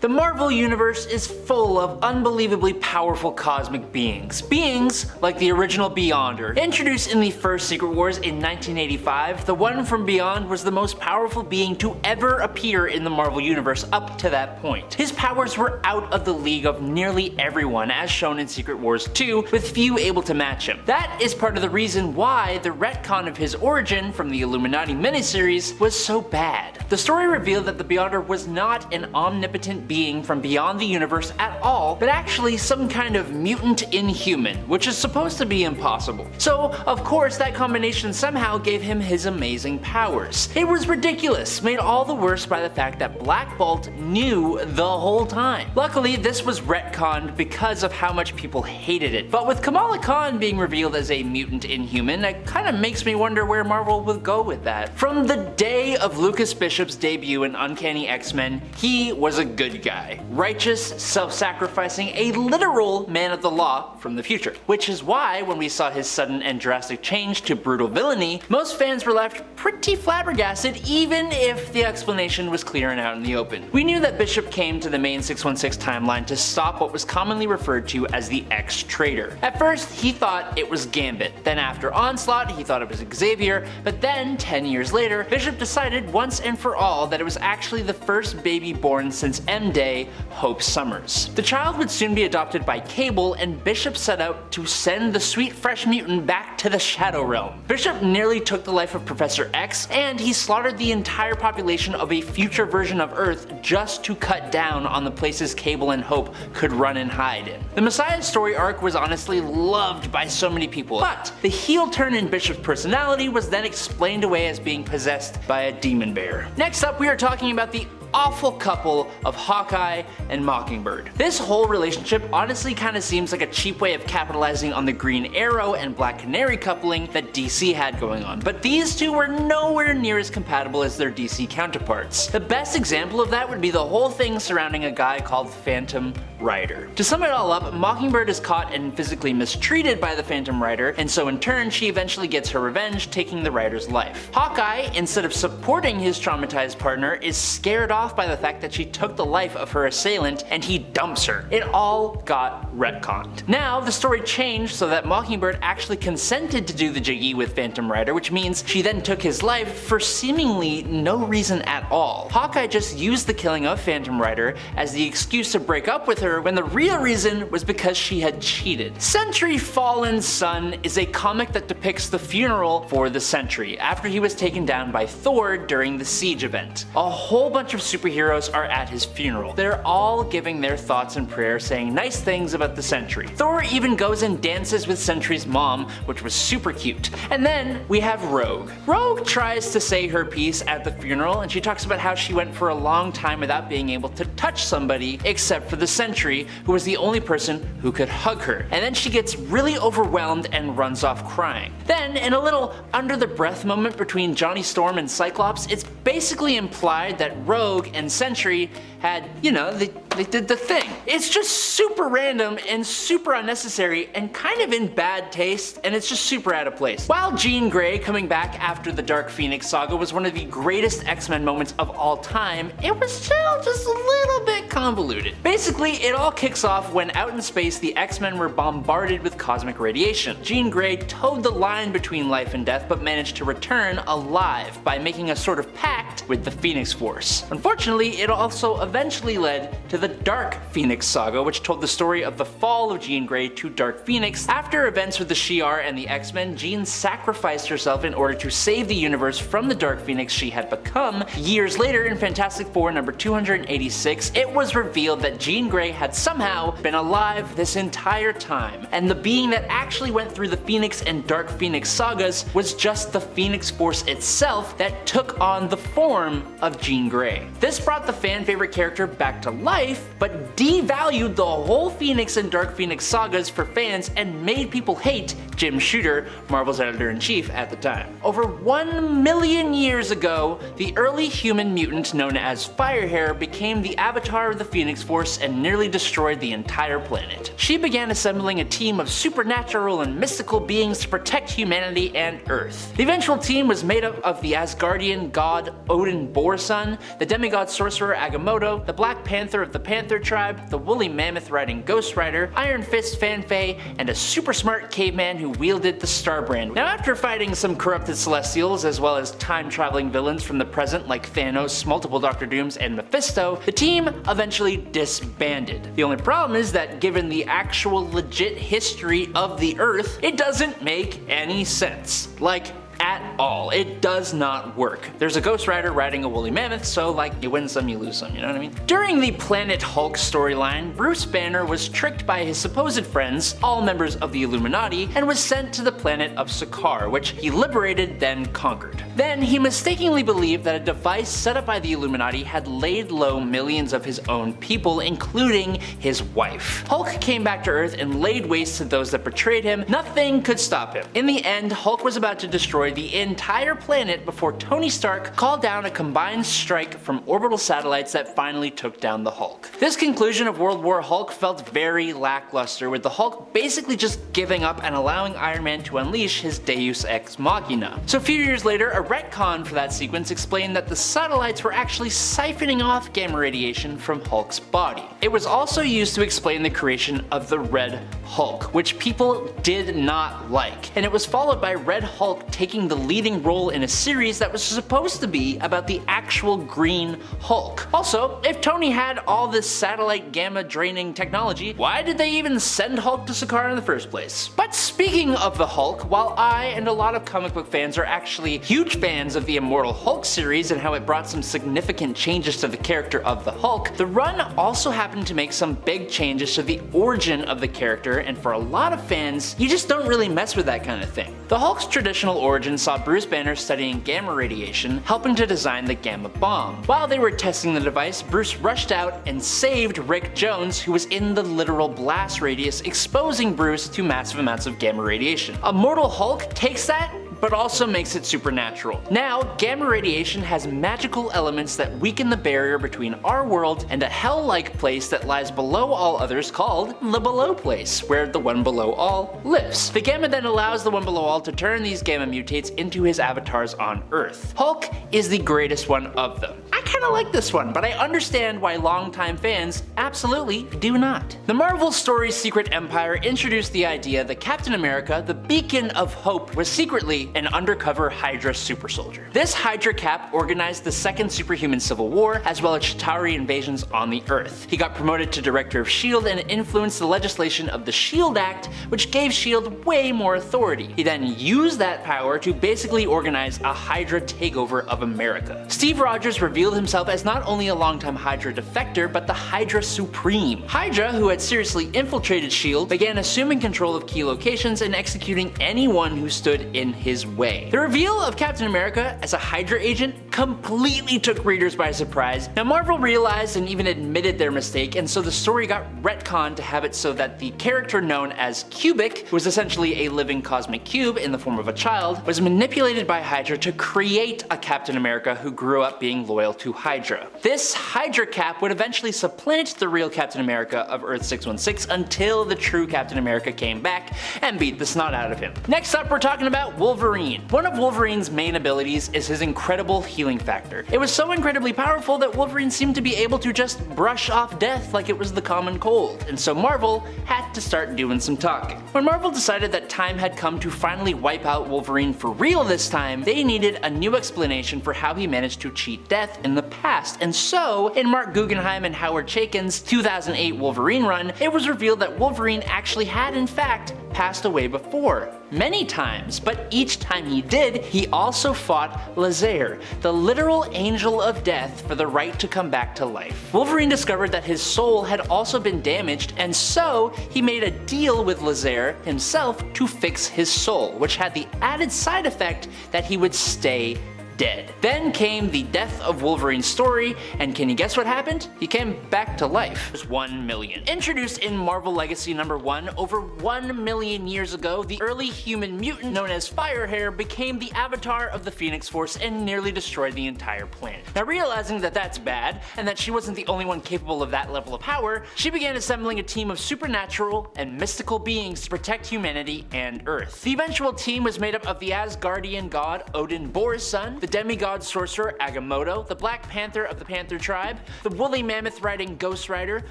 The Marvel Universe is full of unbelievably powerful cosmic beings. Beings like the original Beyonder. Introduced in the first Secret Wars in 1985, the one from Beyond was the most powerful being to ever appear in the Marvel Universe up to that point. His powers were out of the league of nearly everyone, as shown in Secret Wars 2, with few able to match him. That is part of the reason why the retcon of his origin from the Illuminati miniseries was so bad. The story revealed that the Beyonder was not an omnipotent being from beyond the universe at all, but actually some kind of mutant inhuman, which is supposed to be impossible. So, of course, that combination somehow gave him his amazing powers. It was ridiculous, made all the worse by the fact that Black Bolt knew the whole time. Luckily, this was retconned because of how much people hated it, but with Kamala Khan being revealed as a mutant inhuman, it kinda makes me wonder where Marvel will go with that. From the day of Lucas Bishop's debut in Uncanny X-Men, he was a good guy. Righteous, self-sacrificing, a literal man of the law from the future. Which is why, when we saw his sudden and drastic change to brutal villainy, most fans were left pretty flabbergasted, even if the explanation was clear and out in the open. We knew that Bishop came to the main 616 timeline to stop what was commonly referred to as the X-Traitor. At first, he thought it was Gambit. Then after Onslaught, he thought it was Xavier, but then, 10 years later, Bishop decided once and for all that it was actually the first baby born since M-Day, Hope Summers. The child would soon be adopted by Cable, and Bishop set out to send the sweet fresh mutant back to the Shadow Realm. Bishop nearly took the life of Professor X, and he slaughtered the entire population of a future version of Earth just to cut down on the places Cable and Hope could run and hide in. The Messiah story arc was honestly loved by so many people, but the heel turn in Bishop's personality was then explained away as being possessed by a demon bear. Next up, we are talking about the awful couple of Hawkeye and Mockingbird. This whole relationship honestly kinda seems like a cheap way of capitalizing on the Green Arrow and Black Canary coupling that DC had going on, but these two were nowhere near as compatible as their DC counterparts. The best example of that would be the whole thing surrounding a guy called Phantom Rider. To sum it all up, Mockingbird is caught and physically mistreated by the Phantom Rider, and so in turn she eventually gets her revenge, taking the Rider's life. Hawkeye, instead of supporting his traumatized partner, is scared off by the fact that she took the life of her assailant, and he dumps her. It all got retconned. Now, the story changed so that Mockingbird actually consented to do the jiggy with Phantom Rider, which means she then took his life for seemingly no reason at all. Hawkeye just used the killing of Phantom Rider as the excuse to break up with her, when the real reason was because she had cheated. Sentry Fallen's Son is a comic that depicts the funeral for the Sentry after he was taken down by Thor during the Siege event. A whole bunch of superheroes are at his funeral. They're all giving their thoughts and prayers, saying nice things about the Sentry. Thor even goes and dances with Sentry's mom, which was super cute. And then we have Rogue. Rogue tries to say her piece at the funeral, and she talks about how she went for a long time without being able to touch somebody except for the Sentry, who was the only person who could hug her. And then she gets really overwhelmed and runs off crying. Then, in a little under the breath moment between Johnny Storm and Cyclops, it's basically implied that Rogue and Sentry had, you know, they did the thing. It's just super random and super unnecessary and kind of in bad taste, and it's just super out of place. While Jean Grey coming back after the Dark Phoenix saga was one of the greatest X-Men moments of all time, it was still just a little bit convoluted. Basically, it all kicks off when out in space the X-Men were bombarded with cosmic radiation. Jean Grey towed the line between life and death, but managed to return alive by making a sort of pact with the Phoenix Force. Unfortunately, it also eventually led to the Dark Phoenix saga, which told the story of the fall of Jean Grey to Dark Phoenix. After events with the Shi'ar and the X-Men, Jean sacrificed herself in order to save the universe from the Dark Phoenix she had become. Years later, in Fantastic Four number 286, it was revealed that Jean Grey had somehow been alive this entire time, and the being that actually went through the Phoenix and Dark Phoenix sagas was just the Phoenix Force itself that took on the form of Jean Grey. This brought the fan-favorite character back to life, but devalued the whole Phoenix and Dark Phoenix sagas for fans and made people hate Jim Shooter, Marvel's editor-in-chief at the time. Over 1 million years ago, the early human mutant known as Firehair became the avatar of the Phoenix Force and nearly destroyed the entire planet. She began assembling a team of supernatural and mystical beings to protect humanity and Earth. The eventual team was made up of the Asgardian god Odin Borson, the demigod sorcerer Agamotto, Komodo, the Black Panther of the Panther Tribe, the woolly mammoth riding Ghost Rider, Iron Fist Fanfei, and a super smart caveman who wielded the Star Brand. Now after fighting some corrupted Celestials as well as time-traveling villains from the present like Thanos, multiple Doctor Dooms, and Mephisto, the team eventually disbanded. The only problem is that given the actual legit history of the Earth, it doesn't make any sense. Like, at all. It does not work. There's a Ghost Rider riding a woolly mammoth, so like you win some, you lose some, you know what I mean? During the Planet Hulk storyline, Bruce Banner was tricked by his supposed friends, all members of the Illuminati, and was sent to the planet of Sakaar, which he liberated then conquered. Then he mistakenly believed that a device set up by the Illuminati had laid low millions of his own people, including his wife. Hulk came back to Earth and laid waste to those that betrayed him. Nothing could stop him. In the end, Hulk was about to destroy the entire planet before Tony Stark called down a combined strike from orbital satellites that finally took down the Hulk. This conclusion of World War Hulk felt very lackluster, with the Hulk basically just giving up and allowing Iron Man to unleash his Deus Ex Machina. So a few years later, a retcon for that sequence explained that the satellites were actually siphoning off gamma radiation from Hulk's body. It was also used to explain the creation of the Red Hulk, which people did not like, and it was followed by Red Hulk taking the leading role in a series that was supposed to be about the actual Green Hulk. Also, if Tony had all this satellite gamma draining technology, why did they even send Hulk to Sakaar in the first place? But speaking of the Hulk, while I and a lot of comic book fans are actually huge fans of the Immortal Hulk series and how it brought some significant changes to the character of the Hulk, the run also happened to make some big changes to the origin of the character, and for a lot of fans, you just don't really mess with that kind of thing. The Hulk's traditional origin saw Bruce Banner studying gamma radiation, helping to design the gamma bomb. While they were testing the device, Bruce rushed out and saved Rick Jones, who was in the literal blast radius, exposing Bruce to massive amounts of gamma radiation. Immortal Hulk takes that but also makes it supernatural. Now, gamma radiation has magical elements that weaken the barrier between our world and a hell-like place that lies below all others called the Below Place, where the One Below All lives. The gamma then allows the One Below All to turn these gamma mutates into his avatars on Earth. Hulk is the greatest one of them. I kinda like this one, but I understand why longtime fans absolutely do not. The Marvel Stories Secret Empire introduced the idea that Captain America, the beacon of hope, was secretly an undercover Hydra super soldier. This Hydra Cap organized the second superhuman civil war, as well as Chitauri invasions on the Earth. He got promoted to director of S.H.I.E.L.D. and influenced the legislation of the S.H.I.E.L.D. Act, which gave S.H.I.E.L.D. way more authority. He then used that power to basically organize a Hydra takeover of America. Steve Rogers revealed himself as not only a longtime Hydra defector, but the Hydra Supreme. Hydra, who had seriously infiltrated S.H.I.E.L.D., began assuming control of key locations and executing anyone who stood in his way. The reveal of Captain America as a Hydra agent completely took readers by surprise. Now Marvel realized and even admitted their mistake, and so the story got retconned to have it so that the character known as Cubic, who was essentially a living cosmic cube in the form of a child, was manipulated by Hydra to create a Captain America who grew up being loyal to Hydra. This Hydra Cap would eventually supplant the real Captain America of Earth 616 until the true Captain America came back and beat the snot out of him. Next up, we're talking about Wolverine. One of Wolverine's main abilities is his incredible healing factor. It was so incredibly powerful that Wolverine seemed to be able to just brush off death like it was the common cold, and so Marvel had to start doing some talking. When Marvel decided that time had come to finally wipe out Wolverine for real this time, they needed a new explanation for how he managed to cheat death in the past, and so in Mark Guggenheim and Howard Chaykin's 2008 Wolverine run, it was revealed that Wolverine actually had in fact passed away before, many times, but each time he did, he also fought Lazair, the literal angel of death, for the right to come back to life. Wolverine discovered that his soul had also been damaged, and so he made a deal with Lazair himself to fix his soul, which had the added side effect that he would stay dead. Then came the death of Wolverine's story, and can you guess what happened? He came back to life. It was 1 million. Introduced in Marvel Legacy #1 over 1 million years ago, the early human mutant known as Firehair became the avatar of the Phoenix Force and nearly destroyed the entire planet. Now realizing that that's bad, and that she wasn't the only one capable of that level of power, she began assembling a team of supernatural and mystical beings to protect humanity and Earth. The eventual team was made up of the Asgardian god Odin Bor's son, the demigod sorcerer Agamotto, the Black Panther of the Panther tribe, the woolly mammoth riding Ghost Rider,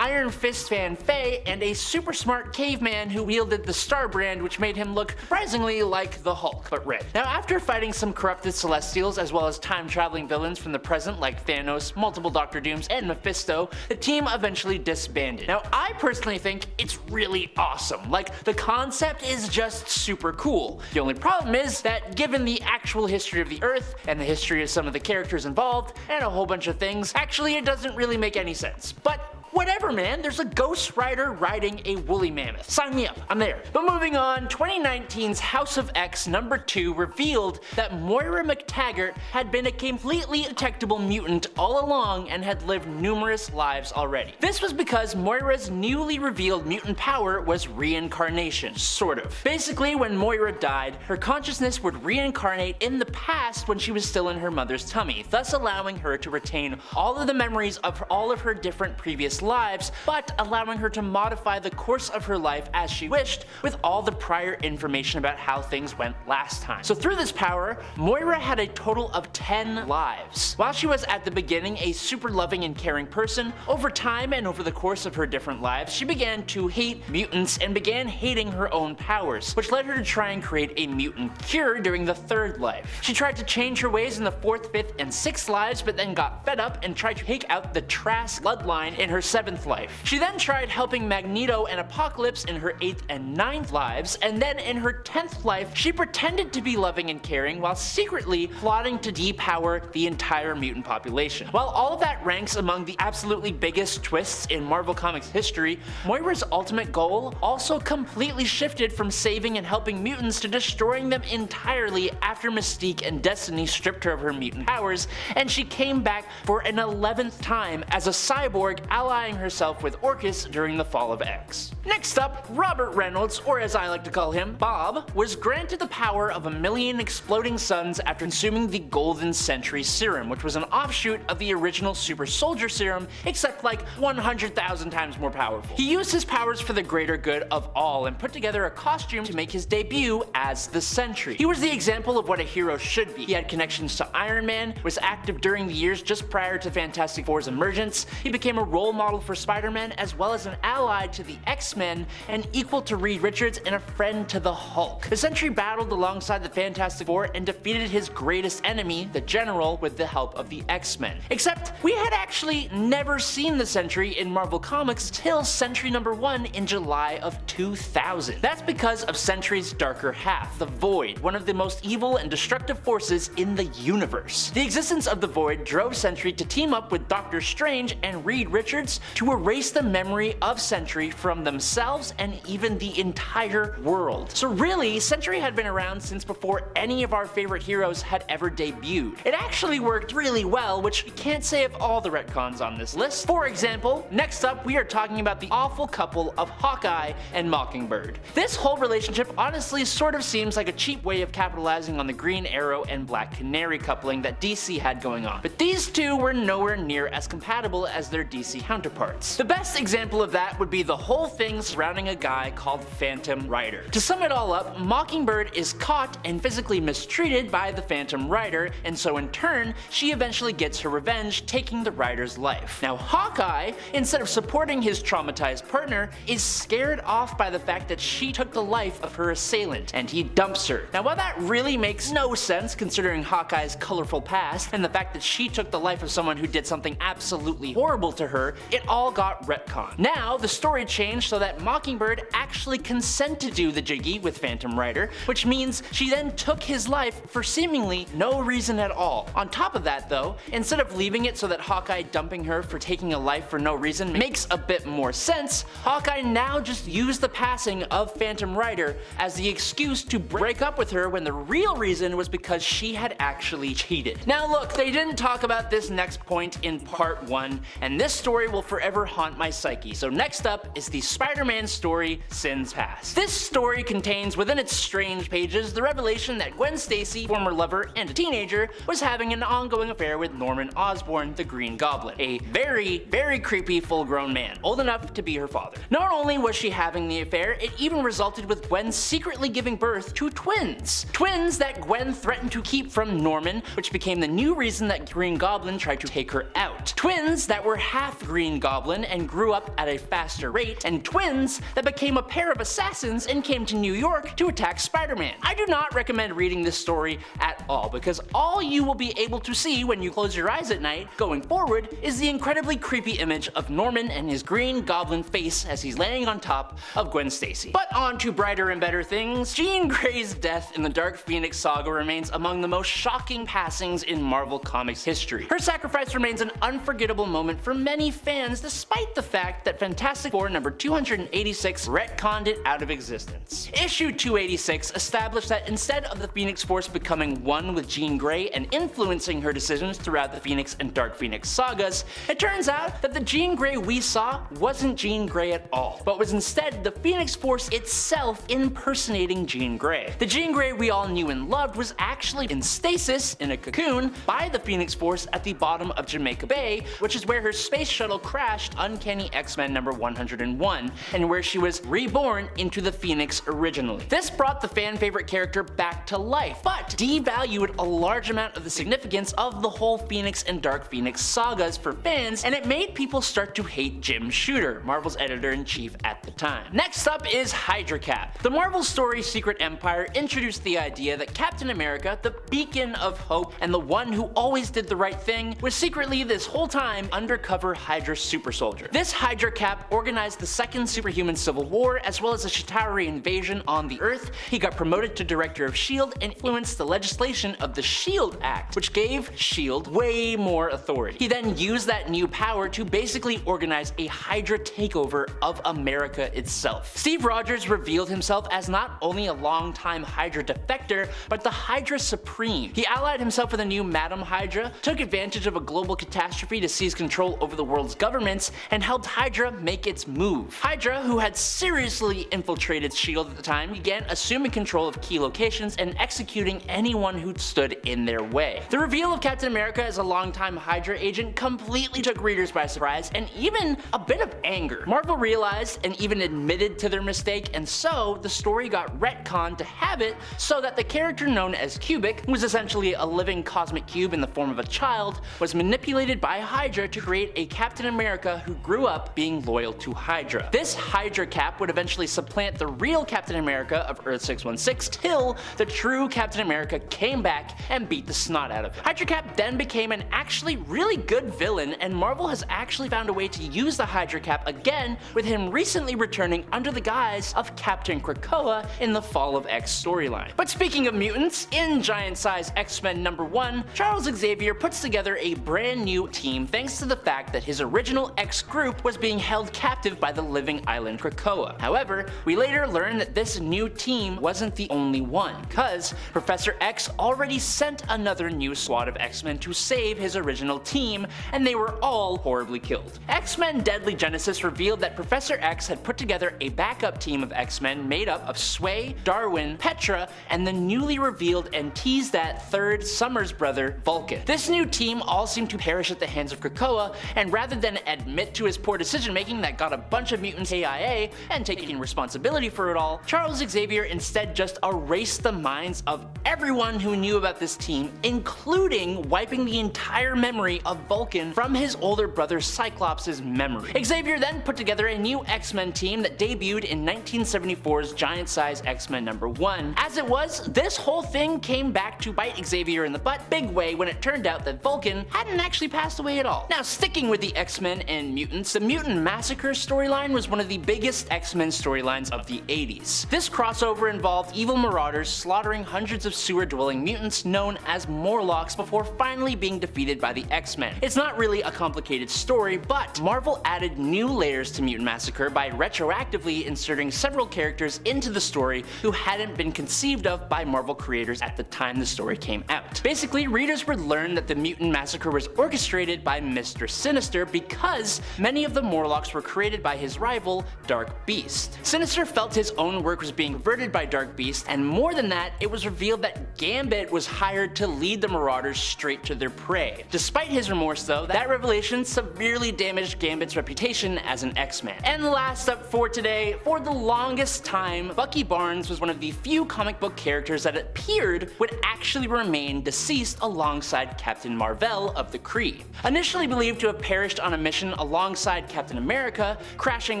Iron Fist Fan Fei, and a super smart caveman who wielded the Star Brand, which made him look surprisingly like the Hulk, but red. Now, after fighting some corrupted Celestials as well as time-traveling villains from the present like Thanos, multiple Doctor Dooms, and Mephisto, the team eventually disbanded. Now, I personally think it's really awesome. Like, the concept is just super cool. The only problem is that given the actual history of the Earth and the history of some of the characters involved and a whole bunch of things, actually it doesn't really make any sense. But whatever, man, there's a Ghost Rider riding a woolly mammoth. Sign me up, I'm there. But moving on, 2019's House of X #2 revealed that Moira McTaggart had been a completely detectable mutant all along and had lived numerous lives already. This was because Moira's newly revealed mutant power was reincarnation, sort of. Basically, when Moira died, her consciousness would reincarnate in the past when she was still in her mother's tummy, thus allowing her to retain all of the memories of all of her different previous lives, but allowing her to modify the course of her life as she wished with all the prior information about how things went last time. So through this power, Moira had a total of 10 lives. While she was at the beginning a super loving and caring person, over time and over the course of her different lives, she began to hate mutants and began hating her own powers, which led her to try and create a mutant cure during the 3rd life. She tried to change her ways in the 4th, 5th, and 6th lives, but then got fed up and tried to take out the Trask bloodline in her 7th life. She then tried helping Magneto and Apocalypse in her 8th and 9th lives, and then in her 10th life, she pretended to be loving and caring while secretly plotting to depower the entire mutant population. While all of that ranks among the absolutely biggest twists in Marvel Comics history, Moira's ultimate goal also completely shifted from saving and helping mutants to destroying them entirely after Mystique and Destiny stripped her of her mutant powers, and she came back for an 11th time as a cyborg allying herself with Orchis during the fall of X. Next up, Robert Reynolds, or as I like to call him, Bob, was granted the power of 1,000,000 exploding suns after consuming the Golden Sentry Serum, which was an offshoot of the original Super Soldier Serum, except like 100,000 times more powerful. He used his powers for the greater good of all and put together a costume to make his debut as the Sentry. He was the example of what a hero should be. He had connections to Iron Man, was active during the years just prior to Fantastic Four's emergence, he became a role model for Spider-Man as well as an ally to the X-Men and equal to Reed Richards and a friend to the Hulk. The Sentry battled alongside the Fantastic Four and defeated his greatest enemy, the General, with the help of the X-Men. Except we had actually never seen the Sentry in Marvel Comics till Sentry #1 in July of 2000. That's because of Sentry's darker half, the Void, one of the most evil and destructive forces in the universe. The existence of the Void drove Sentry to team up with Doctor Strange and Reed Richards to erase the memory of Sentry from themselves and even the entire world. So really, Sentry had been around since before any of our favorite heroes had ever debuted. It actually worked really well, which we can't say of all the retcons on this list. For example, next up we are talking about the awful couple of Hawkeye and Mockingbird. This whole relationship honestly sort of seems like a cheap way of capitalizing on the Green Arrow and Black Canary coupling that DC had going on. But these two were nowhere near as compatible as their DC counterparts. The best example of that would be the whole thing surrounding a guy called Phantom Rider. To sum it all up, Mockingbird is caught and physically mistreated by the Phantom Rider, and so in turn, she eventually gets her revenge, taking the Rider's life. Now Hawkeye, instead of supporting his traumatized partner, is scared off by the fact that she took the life of her assailant, and he dumps her. Now while that really makes no sense considering Hawkeye's colorful past and the fact that she took the life of someone who did something absolutely horrible to her, it all got retconned. Now the story changed so that Mockingbird actually consented to do the jiggy with Phantom Rider, which means she then took his life for seemingly no reason at all. On top of that though, instead of leaving it so that Hawkeye dumping her for taking a life for no reason makes a bit more sense, Hawkeye now just used the passing of Phantom Rider as the excuse to break up with her when the real reason was because she had actually cheated. Now look, they didn't talk about this next point in part 1, and this story will forever haunt my psyche. So next up is the Spider-Man story, Sin's Past. This story contains within its strange pages the revelation that Gwen Stacy, former lover and a teenager, was having an ongoing affair with Norman Osborn, the Green Goblin, a very, very creepy full-grown man, old enough to be her father. Not only was she having the affair, it even resulted with Gwen secretly giving birth to twins. Twins that Gwen threatened to keep from Norman, which became the new reason that Green Goblin tried to take her out. Twins that were half Green Goblin and grew up at a faster rate, and twins that became a pair of assassins and came to New York to attack Spider-Man. I do not recommend reading this story at all, because all you will be able to see when you close your eyes at night, going forward, is the incredibly creepy image of Norman and his Green Goblin face as he's laying on top of Gwen Stacy. But on to brighter and better things. Jean Grey's death in the Dark Phoenix saga remains among the most shocking passings in Marvel Comics history. Her sacrifice remains an unforgettable moment for many fans, despite the fact that Fantastic Four number 286 retconned it out of existence. Issue 286 established that instead of the Phoenix Force becoming one with Jean Grey and influencing her decisions throughout the Phoenix and Dark Phoenix sagas, it turns out that the Jean Grey we saw wasn't Jean Grey at all, but was instead the Phoenix Force itself impersonating Jean Grey. The Jean Grey we all knew and loved was actually in stasis, in a cocoon, by the Phoenix Force at the bottom of Jamaica Bay, which is where her space shuttle crashed Uncanny X-Men number 101, and where she was reborn into the Phoenix originally. This brought the fan favorite character back to life, but devalued a large amount of the significance of the whole Phoenix and Dark Phoenix sagas for fans, and it made people start to hate Jim Shooter, Marvel's editor-in-chief at the time. Next up is Hydra Cap. The Marvel story Secret Empire introduced the idea that Captain America, the beacon of hope and the one who always did the right thing, was secretly this whole time undercover Hydra super soldier. This Hydra Cap organized the second superhuman civil war as well as a Chitauri invasion on the Earth. He got promoted to director of S.H.I.E.L.D. and influenced the legislation of the S.H.I.E.L.D. Act, which gave S.H.I.E.L.D. way more authority. He then used that new power to basically organize a Hydra takeover of America itself. Steve Rogers revealed himself as not only a long-time Hydra defector, but the Hydra Supreme. He allied himself with a new Madam Hydra, took advantage of a global catastrophe to seize control over the world's governments, and helped Hydra make its move. Hydra, who had seriously infiltrated S.H.I.E.L.D. at the time, began assuming control of key locations and executing anyone who stood in their way. The reveal of Captain America as a longtime Hydra agent completely took readers by surprise and even a bit of anger. Marvel realized and even admitted to their mistake, and so the story got retconned to have it so that the character known as Cubic, who was essentially a living cosmic cube in the form of a child, was manipulated by Hydra to create a Captain America who grew up being loyal to Hydra. This Hydra Cap would eventually supplant the real Captain America of Earth 616 till the true Captain America came back and beat the snot out of him. Hydra Cap then became an actually really good villain, and Marvel has actually found a way to use the Hydra Cap again, with him recently returning under the guise of Captain Krakoa in the Fall of X storyline. But speaking of mutants, in Giant Size X-Men number 1, Charles Xavier puts together a brand new team thanks to the fact that his original X group was being held captive by the living island Krakoa. However, we later learn that this new team wasn't the only one, because Professor X already sent another new squad of X-Men to save his original team, and they were all horribly killed. X-Men Deadly Genesis revealed that Professor X had put together a backup team of X-Men made up of Sway, Darwin, Petra, and the newly revealed and teased at third Summers brother, Vulcan. This new team all seemed to perish at the hands of Krakoa, and rather than admit to his poor decision making that got a bunch of mutants AIA and taking responsibility for it all, Charles Xavier instead just erased the minds of everyone who knew about this team, including wiping the entire memory of Vulcan from his older brother Cyclops' memory. Xavier then put together a new X-Men team that debuted in 1974's Giant Size X-Men number 1. As it was, this whole thing came back to bite Xavier in the butt big way when it turned out that Vulcan hadn't actually passed away at all. Now, sticking with the X-Men and mutants, the Mutant Massacre storyline was one of the biggest X-Men storylines of the 80s. This crossover involved evil marauders slaughtering hundreds of sewer-dwelling mutants known as Morlocks before finally being defeated by the X-Men. It's not really a complicated story, but Marvel added new layers to Mutant Massacre by retroactively inserting several characters into the story who hadn't been conceived of by Marvel creators at the time the story came out. Basically, readers would learn that the Mutant Massacre was orchestrated by Mr. Sinister because because many of the Morlocks were created by his rival, Dark Beast. Sinister felt his own work was being perverted by Dark Beast, and more than that, it was revealed that Gambit was hired to lead the Marauders straight to their prey. Despite his remorse though, that revelation severely damaged Gambit's reputation as an X-Men. And last up for today, for the longest time, Bucky Barnes was one of the few comic book characters that appeared would actually remain deceased alongside Captain Marvel of the Kree. Initially believed to have perished on a mission alongside Captain America, crashing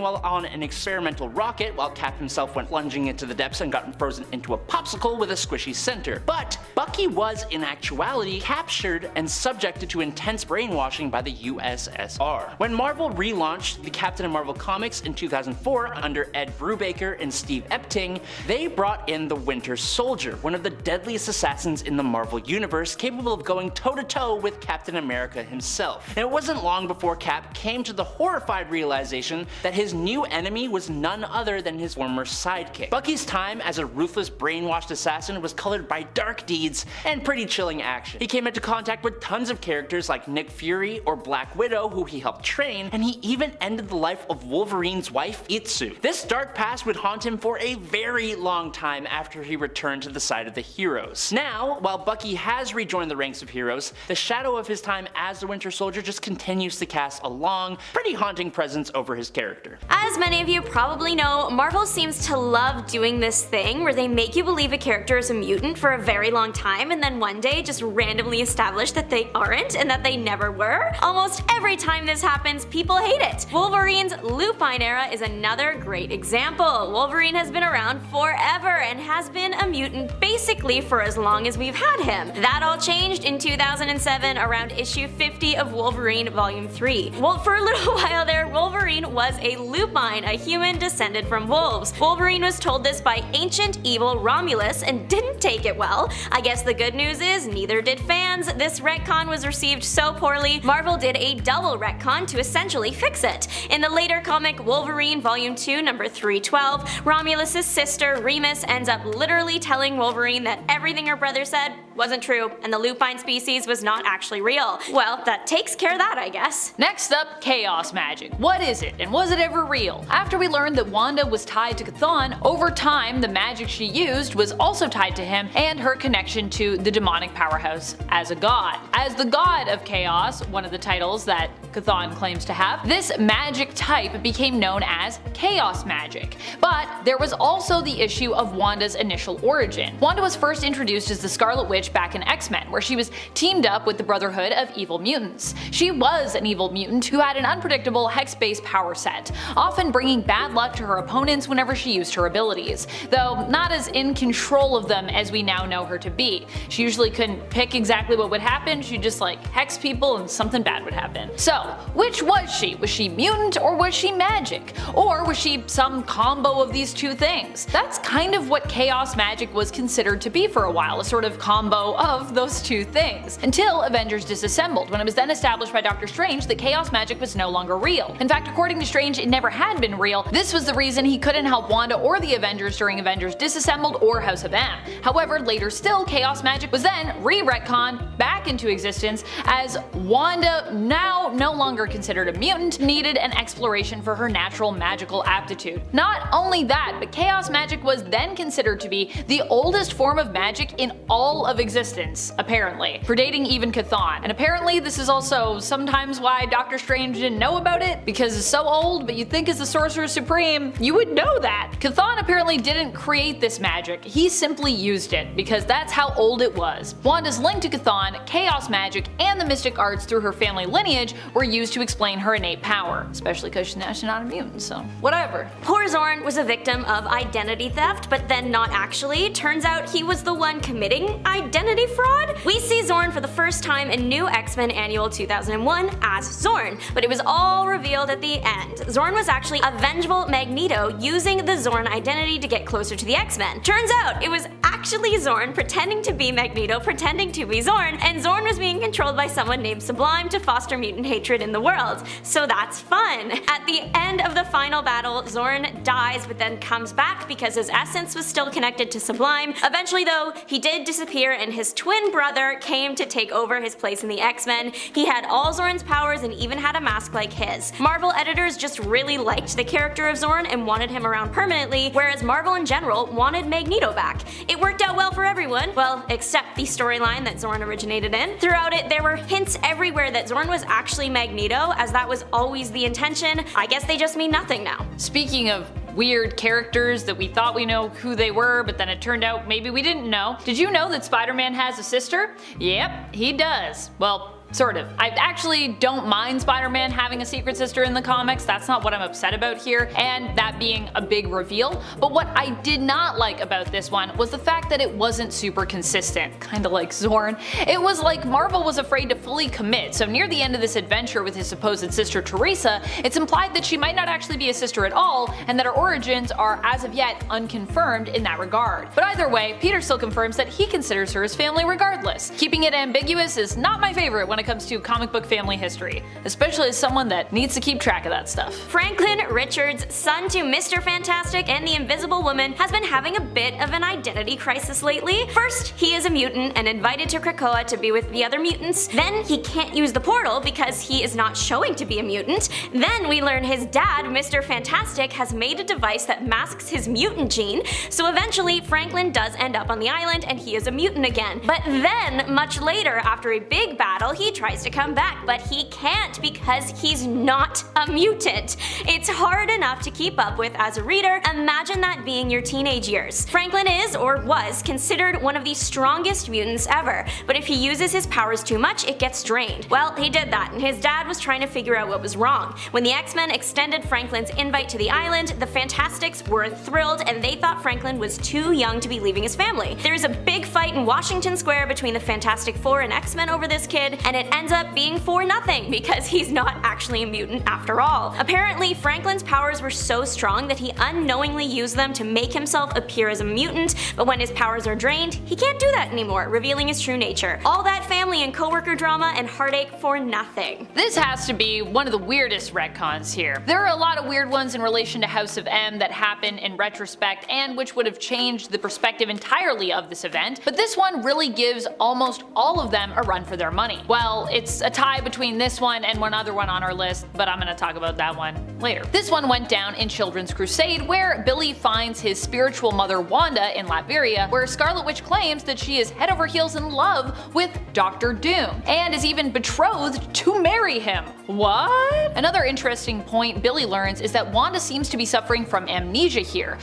while on an experimental rocket while Cap himself went plunging into the depths and got frozen into a popsicle with a squishy center. But Bucky was in actuality captured and subjected to intense brainwashing by the USSR. When Marvel relaunched the Captain Marvel comics in 2004 under Ed Brubaker and Steve Epting, they brought in the Winter Soldier, one of the deadliest assassins in the Marvel Universe, capable of going toe-to-toe with Captain America himself. And it wasn't long before Cap came to the horrified realization that his new enemy was none other than his former sidekick. Bucky's time as a ruthless, brainwashed assassin was colored by dark deeds and pretty chilling action. He came into contact with tons of characters like Nick Fury or Black Widow, who he helped train, and he even ended the life of Wolverine's wife, Itsu. This dark past would haunt him for a very long time after he returned to the side of the heroes. Now, while Bucky has rejoined the ranks of heroes, the shadow of his time as the Winter Soldier just continues to cast a long, pretty haunting presence over his character. As many of you probably know, Marvel seems to love doing this thing where they make you believe a character is a mutant for a very long time and then one day just randomly establish that they aren't and that they never were. Almost every time this happens, people hate it. Wolverine's Lupine era is another great example. Wolverine has been around forever and has been a mutant basically for as long as we've had him. That all changed in 2007 around issue 50 of Wolverine Volume 3. Well, for a little while there, Wolverine was a Lupine, a human descended from wolves. Wolverine was told this by ancient evil Romulus and didn't take it well. I guess the good news is neither did fans. This retcon was received so poorly, Marvel did a double retcon to essentially fix it. In the later comic Wolverine Volume 2 number 312, Romulus' sister Remus ends up literally telling Wolverine that everything her brother said wasn't true and the Lupine species was not actually real. Well, that takes care of that, I guess. Next up, chaos magic. What is it, and was it ever real? After we learned that Wanda was tied to Chthon, over time the magic she used was also tied to him and her connection to the demonic powerhouse as a god. As the god of chaos, one of the titles that Chthon claims to have, this magic type became known as chaos magic. But there was also the issue of Wanda's initial origin. Wanda was first introduced as the Scarlet Witch back in X-Men, where she was teamed up with the Brotherhood of Evil Mutants. She was an evil mutant who had an unpredictable hex-based power set, often bringing bad luck to her opponents whenever she used her abilities, though not as in control of them as we now know her to be. She usually couldn't pick exactly what would happen, she'd just hex people and something bad would happen. So, which was she? Was she mutant or was she magic? Or was she some combo of these two things? That's kind of what chaos magic was considered to be for a while, a sort of combo of those two things, until Avengers Disassembled, when it was then established by Doctor Strange that chaos magic was no longer real. In fact, according to Strange, it never had been real. This was the reason he couldn't help Wanda or the Avengers during Avengers Disassembled or House of M. However, later still, chaos magic was then re-retconned back into existence as Wanda, now no longer considered a mutant, needed an exploration for her natural magical aptitude. Not only that, but chaos magic was then considered to be the oldest form of magic in all of existence, apparently, predating even Chthon. And apparently this is also sometimes why Doctor Strange didn't know about it, because it's so old, but you'd think as the Sorcerer Supreme, you would know that. Chthon apparently didn't create this magic, he simply used it, because that's how old it was. Wanda's link to Chthon, chaos magic, and the mystic arts through her family lineage were used to explain her innate power, especially because she's not a mutant, so whatever. Poor Zorn was a victim of identity theft, but then not actually. Turns out he was the one committing identity fraud. We see Zorn for the first time in New X-Men Annual 2001 as Zorn, but it was all revealed at the end. Zorn was actually a vengeful Magneto using the Zorn identity to get closer to the X-Men. Turns out it was actually actually Zorn pretending to be Magneto pretending to be Zorn, and Zorn was being controlled by someone named Sublime to foster mutant hatred in the world. So that's fun. At the end of the final battle, Zorn dies but then comes back because his essence was still connected to Sublime. Eventually though, he did disappear and his twin brother came to take over his place in the X-Men. He had all Zorn's powers and even had a mask like his. Marvel editors just really liked the character of Zorn and wanted him around permanently, whereas Marvel in general wanted Magneto back. It worked out well for everyone, well, except the storyline that Zorn originated in. Throughout it, there were hints everywhere that Zorn was actually Magneto, as that was always the intention. I guess they just mean nothing now. Speaking of weird characters that we thought we know who they were, but then it turned out maybe we didn't know. Did you know that Spider-Man has a sister? Yep, he does. Well, sort of. I actually don't mind Spider-Man having a secret sister in the comics, that's not what I'm upset about here, and that being a big reveal. But what I did not like about this one was the fact that it wasn't super consistent, kinda like Zorn. It was like Marvel was afraid to fully commit, so near the end of this adventure with his supposed sister Teresa, it's implied that she might not actually be a sister at all, and that her origins are as of yet unconfirmed in that regard. But either way, Peter still confirms that he considers her his family regardless. Keeping it ambiguous is not my favorite when it comes to comic book family history, especially as someone that needs to keep track of that stuff. Franklin Richards, son to Mr. Fantastic and the Invisible Woman, has been having a bit of an identity crisis lately. First, he is a mutant and invited to Krakoa to be with the other mutants. Then he can't use the portal because he is not showing to be a mutant. Then we learn his dad, Mr. Fantastic, has made a device that masks his mutant gene, so eventually Franklin does end up on the island and he is a mutant again. But then, much later, after a big battle, he tries to come back, but he can't because he's not a mutant. It's hard enough to keep up with as a reader. Imagine that being your teenage years. Franklin is, or was, considered one of the strongest mutants ever, but if he uses his powers too much, it gets drained. Well, he did that, and his dad was trying to figure out what was wrong. When the X-Men extended Franklin's invite to the island, the Fantastics weren't thrilled, and they thought Franklin was too young to be leaving his family. There's a big fight in Washington Square between the Fantastic Four and X-Men over this kid, and it ends up being for nothing because he's not actually a mutant after all. Apparently, Franklin's powers were so strong that he unknowingly used them to make himself appear as a mutant, but when his powers are drained, he can't do that anymore, revealing his true nature. All that family and coworker drama and heartache for nothing. This has to be one of the weirdest retcons here. There are a lot of weird ones in relation to House of M that happen in retrospect and which would have changed the perspective entirely of this event, but this one really gives almost all of them a run for their money. Well, it's a tie between this one and one other one on our list, but I'm gonna talk about that one later. This one went down in Children's Crusade, where Billy finds his spiritual mother Wanda in Latveria, where Scarlet Witch claims that she is head over heels in love with Dr. Doom, and is even betrothed to marry him. What? Another interesting point Billy learns is that Wanda seems to be suffering from amnesia here.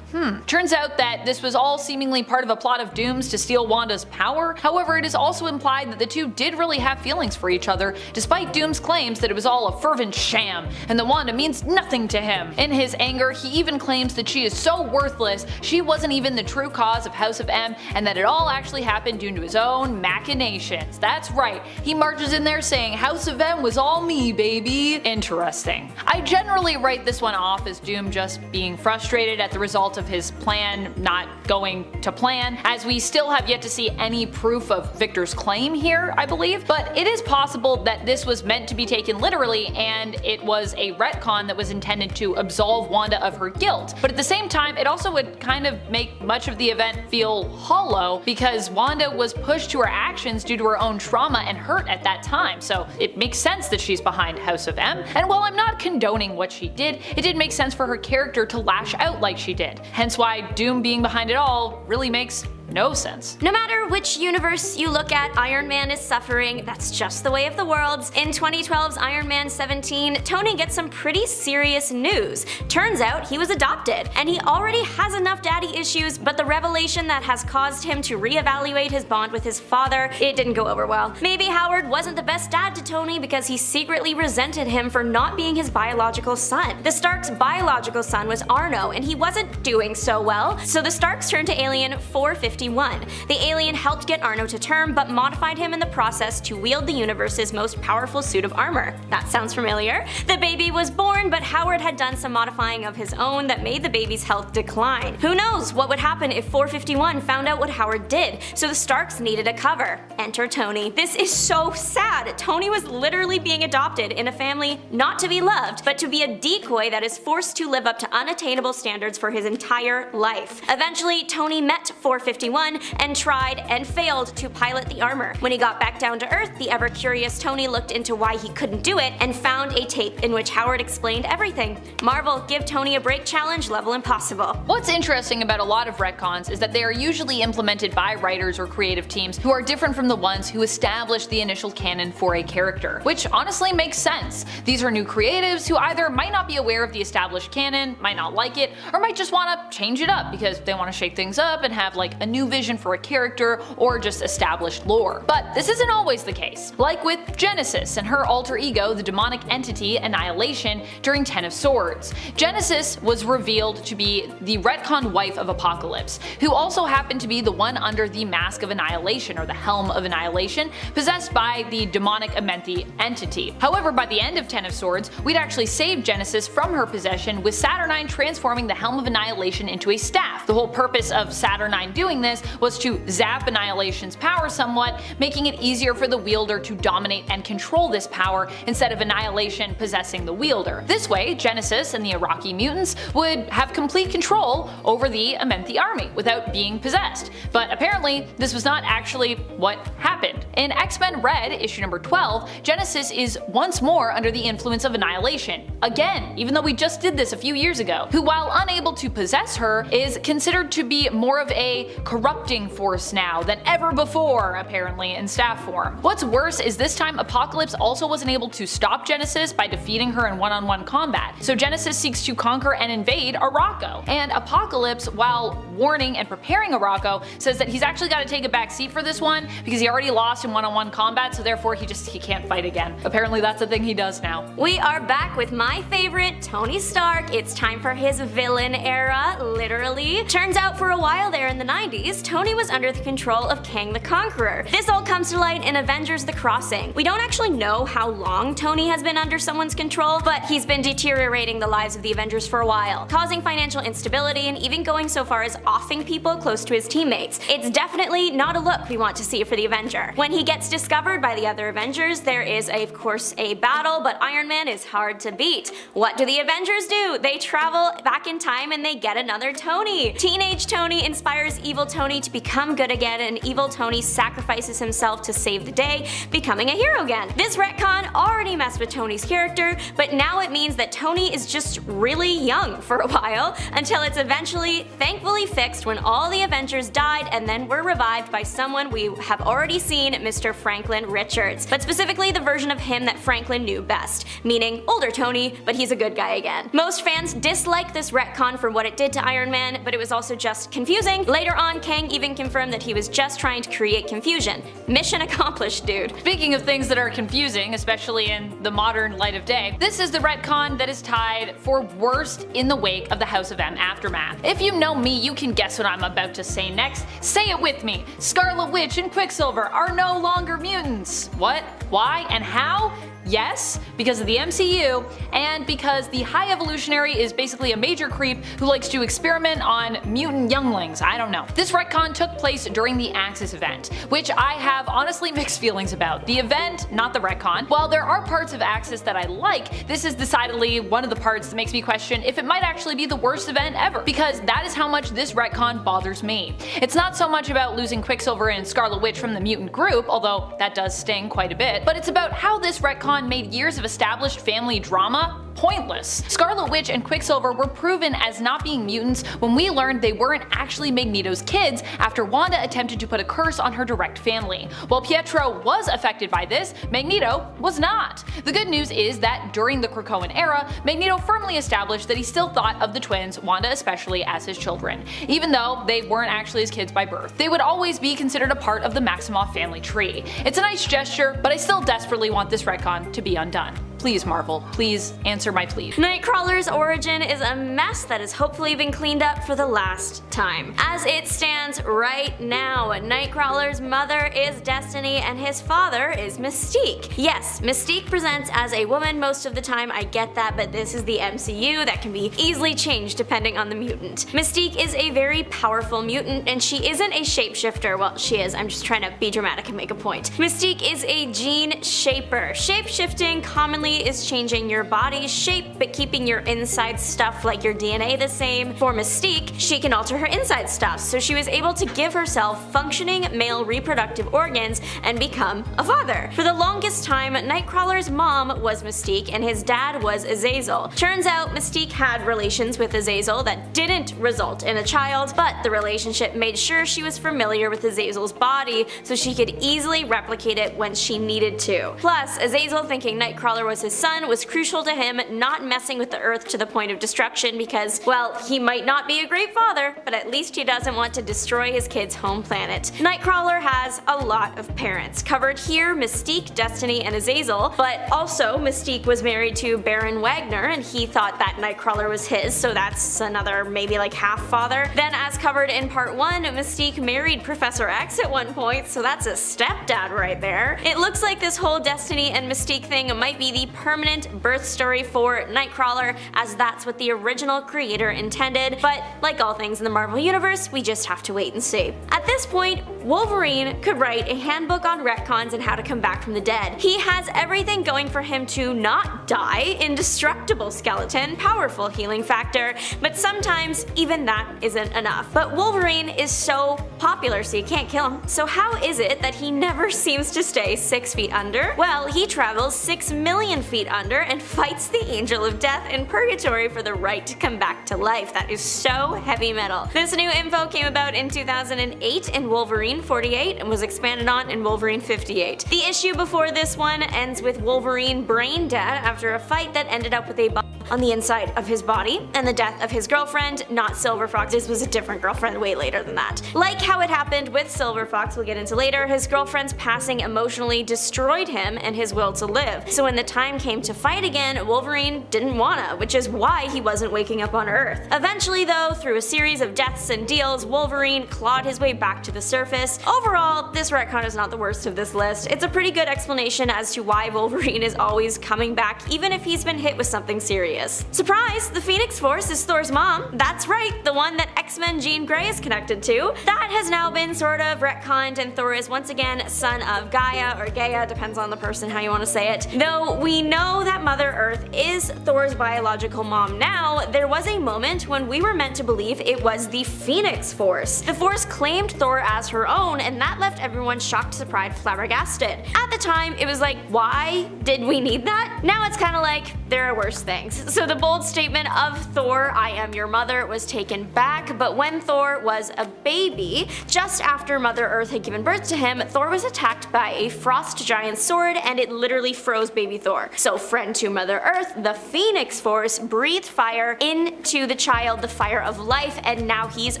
Turns out that this was all seemingly part of a plot of Doom's to steal Wanda's power. However, it is also implied that the two did really have feelings for each other, despite Doom's claims that it was all a fervent sham, and that Wanda means nothing to him. In his anger, he even claims that she is so worthless, she wasn't even the true cause of House of M, and that it all actually happened due to his own machinations. That's right, he marches in there saying House of M was all me, baby. Interesting. I generally write this one off as Doom just being frustrated at the result of his plan not going to plan, as we still have yet to see any proof of Victor's claim here, I believe, but it is possible that this was meant to be taken literally and it was a retcon that was intended to absolve Wanda of her guilt. But at the same time, it also would kind of make much of the event feel hollow because Wanda was pushed to her actions due to her own trauma and hurt at that time, so it makes sense that she's behind House of M. And while I'm not condoning what she did, it did make sense for her character to lash out like she did. Hence why Doom being behind it all really makes no sense. No matter which universe you look at, Iron Man is suffering. That's just the way of the worlds. In 2012's Iron Man 17, Tony gets some pretty serious news. Turns out he was adopted, and he already has enough daddy issues, but the revelation that has caused him to reevaluate his bond with his father, it didn't go over well. Maybe Howard wasn't the best dad to Tony because he secretly resented him for not being his biological son. The Starks' biological son was Arno, and he wasn't doing so well, so the Starks turned to Alien 450 451. The alien helped get Arno to term, but modified him in the process to wield the universe's most powerful suit of armor. That sounds familiar. The baby was born, but Howard had done some modifying of his own that made the baby's health decline. Who knows what would happen if 451 found out what Howard did, so the Starks needed a cover. Enter Tony. This is so sad. Tony was literally being adopted in a family not to be loved, but to be a decoy that is forced to live up to unattainable standards for his entire life. Eventually, Tony met 451 and tried and failed to pilot the armor. When he got back down to Earth, the ever-curious Tony looked into why he couldn't do it and found a tape in which Howard explained everything. Marvel, give Tony a break challenge level impossible. What's interesting about a lot of retcons is that they are usually implemented by writers or creative teams who are different from the ones who established the initial canon for a character, which honestly makes sense. These are new creatives who either might not be aware of the established canon, might not like it, or might just want to change it up because they want to shake things up and have like a new vision for a character or just established lore. But this isn't always the case. Like with Genesis and her alter ego, the demonic entity Annihilation, during Ten of Swords. Genesis was revealed to be the retcon wife of Apocalypse, who also happened to be the one under the Mask of Annihilation or the Helm of Annihilation, possessed by the demonic Amenthi entity. However, by the end of Ten of Swords, we'd actually saved Genesis from her possession, with Saturnine transforming the Helm of Annihilation into a staff. The whole purpose of Saturnine doing this was to zap Annihilation's power somewhat, making it easier for the wielder to dominate and control this power instead of Annihilation possessing the wielder. This way, Genesis and the Iraqi mutants would have complete control over the Amenthi army without being possessed. But apparently, this was not actually what happened. In X-Men Red, issue number 12, Genesis is once more under the influence of Annihilation. Again, even though we just did this a few years ago, who while unable to possess her, is considered to be more of a corrupting force now than ever before, apparently, in staff form. What's worse is this time Apocalypse also wasn't able to stop Genesis by defeating her in one-on-one combat, so Genesis seeks to conquer and invade Arakko. And Apocalypse, while warning and preparing Arakko, says that he's actually got to take a back seat for this one because he already lost in one-on-one combat, so therefore he can't fight again. Apparently that's a thing he does now. We are back with my favorite, Tony Stark. It's time for his villain era, literally. Turns out for a while there in the 90s, Tony was under the control of Kang the Conqueror. This all comes to light in Avengers The Crossing. We don't actually know how long Tony has been under someone's control, but he's been deteriorating the lives of the Avengers for a while, causing financial instability and even going so far as offing people close to his teammates. It's definitely not a look we want to see for the Avenger. When he gets discovered by the other Avengers, there is of course a battle, but Iron Man is hard to beat. What do the Avengers do? They travel back in time and they get another Tony. Teenage Tony inspires evil Tony to become good again, and evil Tony sacrifices himself to save the day, becoming a hero again. This retcon already messed with Tony's character, but now it means that Tony is just really young for a while, until it's eventually, thankfully fixed when all the Avengers died and then were revived by someone we have already seen, Mr. Franklin Richards. But specifically the version of him that Franklin knew best, meaning older Tony, but he's a good guy again. Most fans dislike this retcon for what it did to Iron Man, but it was also just confusing. Later on, Kang even confirmed that he was just trying to create confusion. Mission accomplished, dude. Speaking of things that are confusing, especially in the modern light of day, this is the retcon that is tied for worst in the wake of the House of M aftermath. If you know me, you can guess what I'm about to say next. Say it with me. Scarlet Witch and Quicksilver are no longer mutants. What? Why? And how? Yes, because of the MCU, and because the High Evolutionary is basically a major creep who likes to experiment on mutant younglings. I don't know. This retcon took place during the Axis event, which I have honestly mixed feelings about. The event, not the retcon. While there are parts of Axis that I like, this is decidedly one of the parts that makes me question if it might actually be the worst event ever, because that is how much this retcon bothers me. It's not so much about losing Quicksilver and Scarlet Witch from the mutant group, although that does sting quite a bit, but it's about how this retcon made years of established family drama pointless. Scarlet Witch and Quicksilver were proven as not being mutants when we learned they weren't actually Magneto's kids after Wanda attempted to put a curse on her direct family. While Pietro was affected by this, Magneto was not. The good news is that during the Krakoan era, Magneto firmly established that he still thought of the twins, Wanda especially, as his children. Even though they weren't actually his kids by birth, they would always be considered a part of the Maximoff family tree. It's a nice gesture, but I still desperately want this retcon to be undone. Please, Marvel, please answer my plea. Nightcrawler's origin is a mess that has hopefully been cleaned up for the last time. As it stands right now, Nightcrawler's mother is Destiny and his father is Mystique. Yes, Mystique presents as a woman most of the time, I get that, but this is the MCU that can be easily changed depending on the mutant. Mystique is a very powerful mutant and she isn't a shapeshifter. Well, she is, I'm just trying to be dramatic and make a point. Mystique is a gene shaper. Shape-shifting commonly is changing your body's shape but keeping your inside stuff like your DNA the same. For Mystique, she can alter her inside stuff, so she was able to give herself functioning male reproductive organs and become a father. For the longest time, Nightcrawler's mom was Mystique and his dad was Azazel. Turns out Mystique had relations with Azazel that didn't result in a child, but the relationship made sure she was familiar with Azazel's body so she could easily replicate it when she needed to. Plus, Azazel thinking Nightcrawler was his son was crucial to him not messing with the Earth to the point of destruction because, well, he might not be a great father, but at least he doesn't want to destroy his kid's home planet. Nightcrawler has a lot of parents. Covered here, Mystique, Destiny, and Azazel, but also Mystique was married to Baron Wagner and he thought that Nightcrawler was his, so that's another maybe like half father. Then as covered in part 1, Mystique married Professor X at one point, so that's a stepdad right there. It looks like this whole Destiny and Mystique thing might be the permanent birth story for Nightcrawler, as that's what the original creator intended, but like all things in the Marvel Universe, we just have to wait and see. At this point, Wolverine could write a handbook on retcons and how to come back from the dead. He has everything going for him to not die: indestructible skeleton, powerful healing factor, but sometimes even that isn't enough. But Wolverine is so popular, so you can't kill him. So how is it that he never seems to stay 6 feet under? Well, he travels 6 million feet under and fights the Angel of Death in Purgatory for the right to come back to life. That is so heavy metal. This new info came about in 2008 in Wolverine 48 and was expanded on in Wolverine 58. The issue before this one ends with Wolverine brain dead after a fight that ended up with a bomb on the inside of his body, and the death of his girlfriend, not Silver Fox. This was a different girlfriend way later than that. Like how it happened with Silver Fox, we'll get into later, his girlfriend's passing emotionally destroyed him and his will to live. So when the time came to fight again, Wolverine didn't wanna, which is why he wasn't waking up on Earth. Eventually though, through a series of deaths and deals, Wolverine clawed his way back to the surface. Overall, this retcon is not the worst of this list. It's a pretty good explanation as to why Wolverine is always coming back even if he's been hit with something serious. Surprise! The Phoenix Force is Thor's mom. That's right, the one that X-Men Jean Grey is connected to. That has now been sort of retconned and Thor is once again son of Gaia, or Gaia, depends on the person how you want to say it. Though we know that Mother Earth is Thor's biological mom now, there was a moment when we were meant to believe it was the Phoenix Force. The Force claimed Thor as her own and that left everyone shocked, surprised, flabbergasted. At the time, it was like, why did we need that? Now it's kinda like, there are worse things. So the bold statement of Thor, I am your mother, was taken back, but when Thor was a baby, just after Mother Earth had given birth to him, Thor was attacked by a frost giant sword and it literally froze baby Thor. So friend to Mother Earth, the Phoenix Force breathed fire into the child, the fire of life, and now he's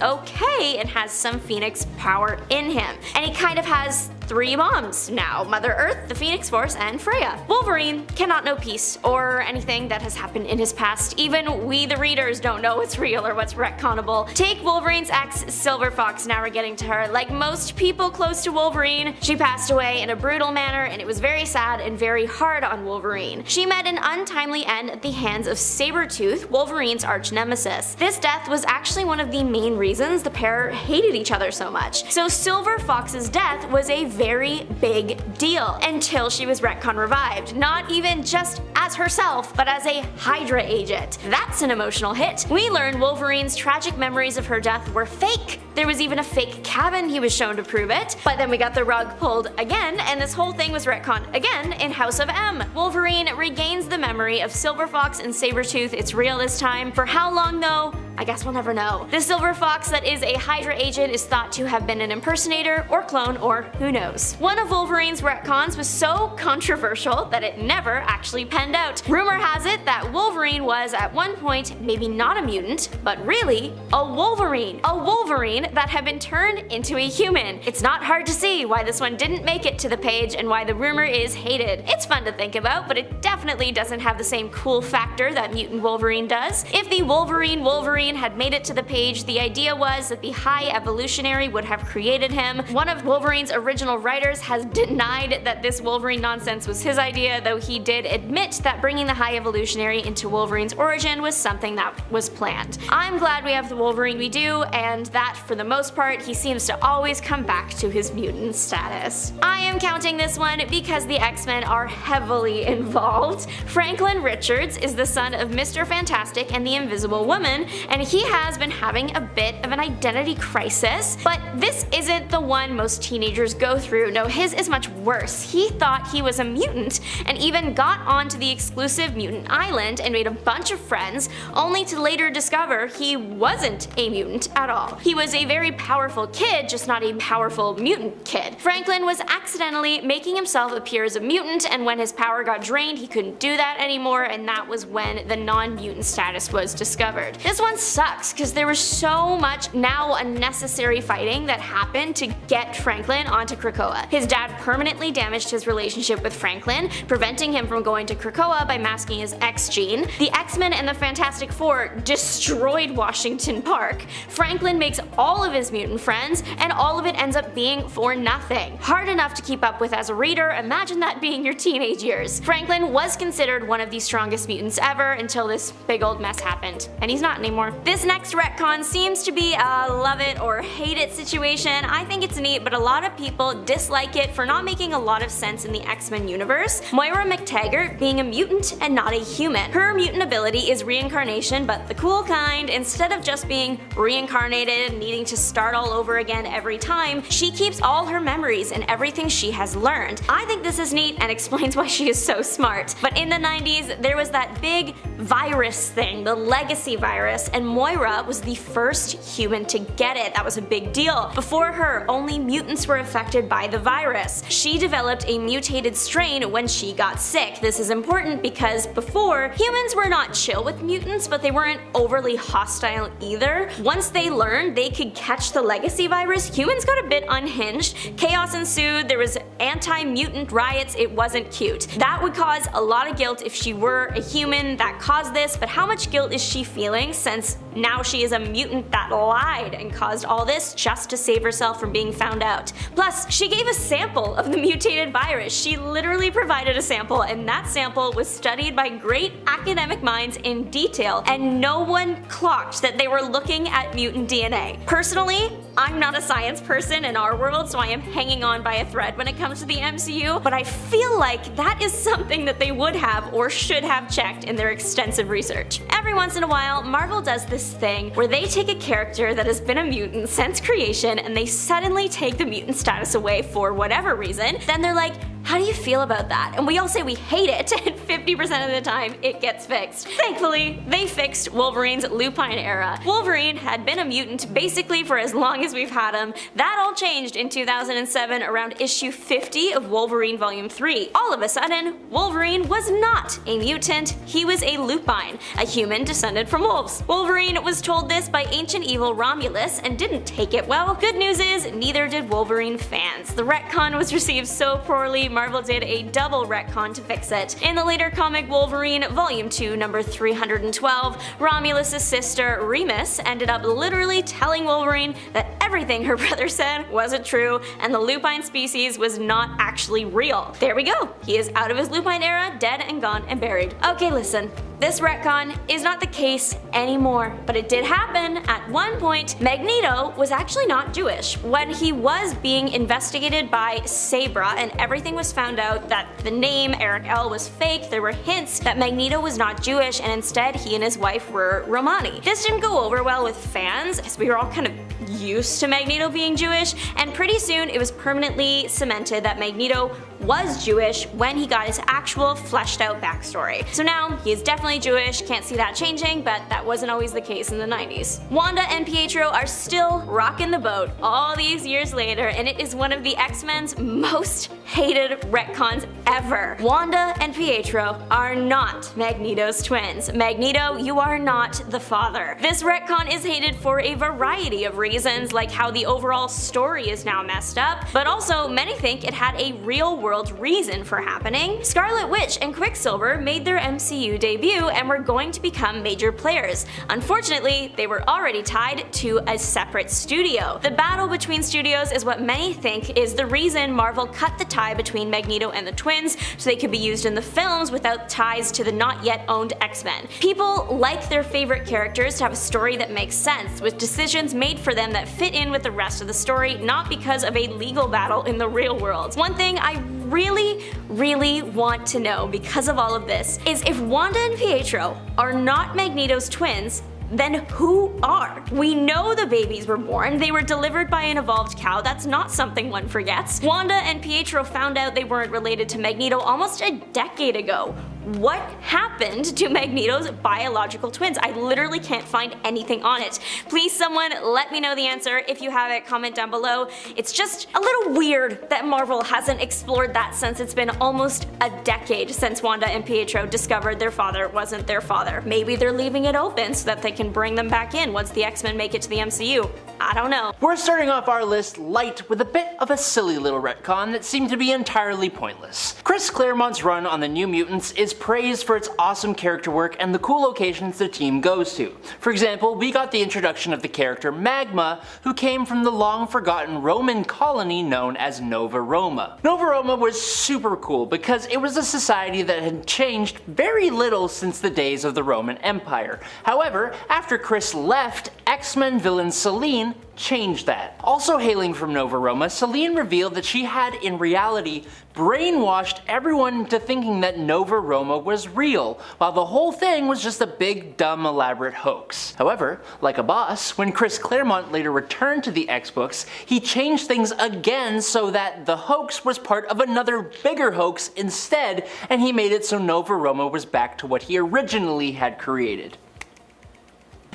okay and has some Phoenix power in him. And he kind of has 3 moms now: Mother Earth, the Phoenix Force, and Freya. Wolverine cannot know peace or anything that has happened in his past. Even we the readers don't know what's real or what's retconnable. Take Wolverine's ex, Silver Fox, now we're getting to her. Like most people close to Wolverine, she passed away in a brutal manner and it was very sad and very hard on Wolverine. She met an untimely end at the hands of Sabretooth, Wolverine's arch nemesis. This death was actually one of the main reasons the pair hated each other so much. So Silver Fox's death was a very big deal until she was retcon revived, not even just as herself, but as a Hydra agent. That's an emotional hit. We learned Wolverine's tragic memories of her death were fake. There was even a fake cabin he was shown to prove it, but then we got the rug pulled again, and this whole thing was retconned again in House of M. Wolverine regains the memory of Silver Fox and Sabretooth. It's real this time. For how long though? I guess we'll never know. The Silver Fox that is a Hydra agent is thought to have been an impersonator or clone, or who knows. One of Wolverine's retcons was so controversial that it never actually panned out. Rumor has it that Wolverine was at one point maybe not a mutant, but really a Wolverine. A Wolverine that had been turned into a human. It's not hard to see why this one didn't make it to the page and why the rumor is hated. It's fun to think about, but it definitely doesn't have the same cool factor that Mutant Wolverine does. If the Wolverine had made it to the page, the idea was that the High Evolutionary would have created him. One of Wolverine's original writers has denied that this Wolverine nonsense was his idea, though he did admit that bringing the High Evolutionary into Wolverine's origin was something that was planned. I'm glad we have the Wolverine we do, and that for the most part he seems to always come back to his mutant status. I am counting this one because the X-Men are heavily involved. Franklin Richards is the son of Mr. Fantastic and the Invisible Woman, and he has been having a bit of an identity crisis, but this isn't the one most teenagers go through. No, his is much worse. He thought he was a mutant and even got onto the exclusive mutant island and made a bunch of friends, only to later discover he wasn't a mutant at all. He was a very powerful kid, just not a powerful mutant kid. Franklin was accidentally making himself appear as a mutant, and when his power got drained, he couldn't do that anymore, and that was when the non-mutant status was discovered. This one sucks because there was so much now unnecessary fighting that happened to get Franklin onto Krakoa. His dad permanently damaged his relationship with Franklin, preventing him from going to Krakoa by masking his X gene. The X-Men and the Fantastic Four destroyed Washington Park. Franklin makes all of his mutant friends, and all of it ends up being for nothing. Hard enough to keep up with as a reader, imagine that being your teenage years. Franklin was considered one of the strongest mutants ever until this big old mess happened, and he's not anymore. This next retcon seems to be a love it or hate it situation. I think it's neat, but a lot of people dislike it for not making a lot of sense in the X-Men universe. Moira McTaggart being a mutant and not a human. Her mutant ability is reincarnation, but the cool kind. Instead of just being reincarnated and needing to start all over again every time, she keeps all her memories and everything she has learned. I think this is neat and explains why she is so smart. But in the 90s, there was that big virus thing, the legacy virus, and Moira was the first human to get it. That was a big deal. Before her, only mutants were affected by the virus. She developed a mutated strain when she got sick. This is important because before, humans were not chill with mutants, but they weren't overly hostile either. Once they learned they could catch the legacy virus, humans got a bit unhinged. Chaos ensued, there was anti-mutant riots, it wasn't cute. That would cause a lot of guilt if she were a human that caused this, but how much guilt is she feeling since now she is a mutant that lied and caused all this just to save herself from being found out? Plus, she gave a sample of the mutated virus. She literally provided a sample, and that sample was studied by great academic minds in detail, and no one clocked that they were looking at mutant DNA. Personally, I'm not a science person in our world, so I am hanging on by a thread when it comes to the MCU, but I feel like that is something that they would have or should have checked in their extensive research. Every once in a while, Marvel does this thing where they take a character that has been a mutant since creation and they suddenly take the mutant status away for whatever reason. Then they're like, how do you feel about that? And we all say we hate it, and 50% of the time it gets fixed. Thankfully, they fixed Wolverine's lupine era. Wolverine had been a mutant basically for as long as we've had him. That all changed in 2007 around issue 50 of Wolverine Volume 3. All of a sudden, Wolverine was not a mutant, he was a lupine, a human descended from wolves. Wolverine was told this by ancient evil Romulus and didn't take it well. Good news is, neither did Wolverine fans. The retcon was received so poorly, Marvel did a double retcon to fix it. In the later comic Wolverine Volume 2 number 312, Romulus' sister Remus ended up literally telling Wolverine that everything her brother said wasn't true and the lupine species was not actually real. There we go. He is out of his lupine era, dead and gone and buried. Okay, listen. This retcon is not the case anymore, but it did happen. At one point, Magneto was actually not Jewish. When he was being investigated by Sabra and everything was found out that the name Eric L was fake, there were hints that Magneto was not Jewish and instead he and his wife were Romani. This didn't go over well with fans as we were all kind of used to Magneto being Jewish, and pretty soon it was permanently cemented that Magneto was Jewish when he got his actual fleshed out backstory. So now he is definitely definitely Jewish, can't see that changing, but that wasn't always the case in the 90s. Wanda and Pietro are still rocking the boat all these years later, and it is one of the X-Men's most hated retcons ever. Wanda and Pietro are not Magneto's twins. Magneto, you are not the father. This retcon is hated for a variety of reasons, like how the overall story is now messed up, but also many think it had a real-world reason for happening. Scarlet Witch and Quicksilver made their MCU debut and were going to become major players. Unfortunately, they were already tied to a separate studio. The battle between studios is what many think is the reason Marvel cut the tie between Magneto and the twins so they could be used in the films without ties to the not yet owned X-Men. People like their favorite characters to have a story that makes sense, with decisions made for them that fit in with the rest of the story, not because of a legal battle in the real world. One thing I really want to know because of all of this is if Wanda and Pietro are not Magneto's twins, then who are? We know the babies were born, they were delivered by an evolved cow, that's not something one forgets. Wanda and Pietro found out they weren't related to Magneto almost a decade ago. What happened to Magneto's biological twins? I literally can't find anything on it. Please someone let me know the answer. If you have it, comment down below. It's just a little weird that Marvel hasn't explored that since it's been almost a decade since Wanda and Pietro discovered their father wasn't their father. Maybe they're leaving it open so that they can bring them back in once the X-Men make it to the MCU. I don't know. We're starting off our list light with a bit of a silly little retcon that seemed to be entirely pointless. Chris Claremont's run on the New Mutants is praised for its awesome character work and the cool locations the team goes to. For example, we got the introduction of the character Magma, who came from the long-forgotten Roman colony known as Nova Roma. Nova Roma was super cool because it was a society that had changed very little since the days of the Roman Empire. However, after Chris left, X-Men villain Selene changed that. Also hailing from Nova Roma, Selene revealed that she had, in reality, brainwashed everyone into thinking that Nova Roma was real, while the whole thing was just a big, dumb, elaborate hoax. However, like a boss, when Chris Claremont later returned to the X-Books, he changed things again so that the hoax was part of another bigger hoax instead, and he made it so Nova Roma was back to what he originally had created.